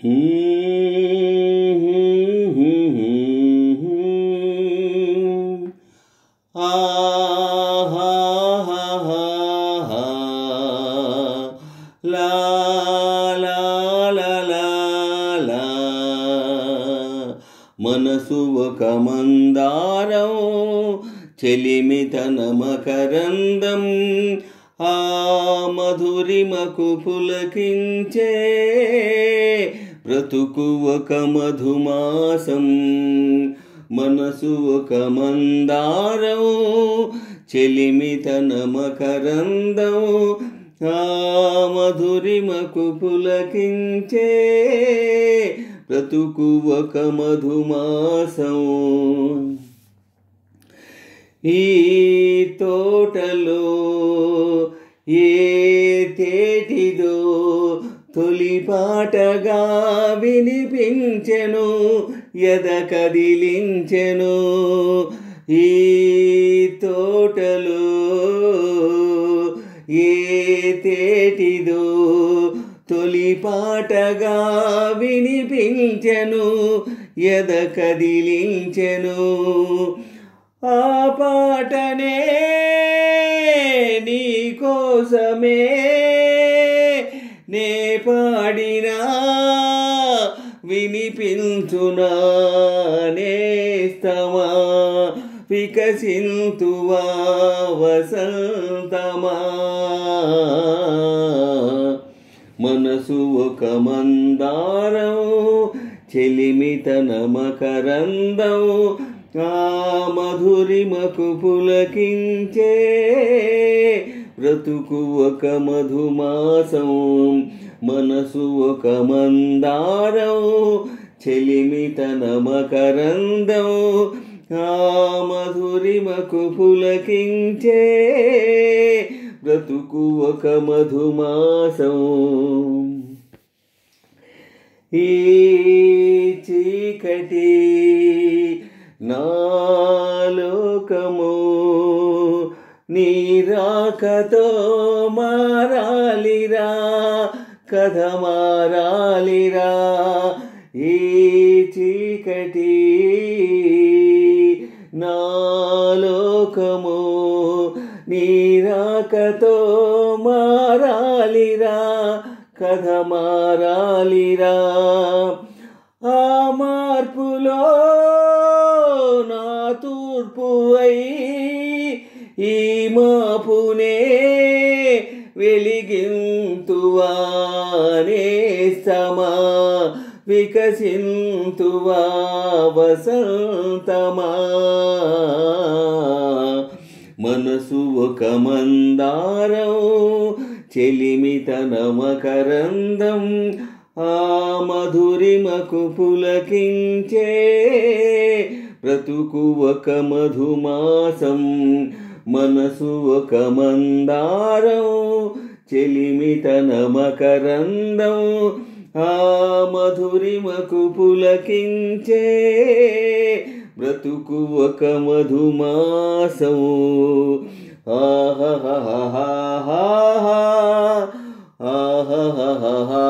లా లా లా లా లా. మనసు ఒక మందారం, చెలిమి తన మకరందం, ఆ మధురిమకు పులకించే బ్రతుకు ఒక మధుమాసం. మనసు ఒక మందారం, చెలిమి తన మకరందం, ఆ మధురిమకు పులకించే బ్రతుకు ఒక మధుమాసం. ఈ తోటలో ఏ తేటిదో తొలి పాటగా వినిపించెను, ఎద కదిలించెను. ఈ తోటలో ఏ తేటిదో తొలి పాటగా వినిపించెను, ఎద కదిలించెను. ఆ పాటనే నీ కోసమే నే పాడినా వినిపించునా నేస్తమా, వికసింతువా వసంతమా. మనసు ఒక మందారం, చెలిమి తన మకరందం, ఆ మధురిమకు పులకించే బ్రతుకు ఒక మధుమాసం. మనసు ఒక మందారం, చెలిమి తన మకరందం, ఆ మధురిమకు పులకించే బ్రతుకు ఒక మధుమాసం. ఈ చీకటి నా లోకము నీ రాకతో మారాలిరా, కథ మారాలిరా. ఈ చీకటి నా లోకము నీ రాకతో మారాలిరా, కథ మారాలిరా. ఆ మార్పులో నా తూర్పువై ఈ మాపునే వెలిగింతువా నేస్తమా, వికసింతువా వసంతమా. మనసు ఒక మందారం, చెలిమి తన మకరందం, ఆ మధురిమకు పులకించే బ్రతుకు ఒక మధుమాసం. మనసు ఒక మందారం, చెలిమి తన మకరందం, ఆ మధురిమకు పులకించే బ్రతుకు ఒక మధుమాసం. ఆహా ఆహా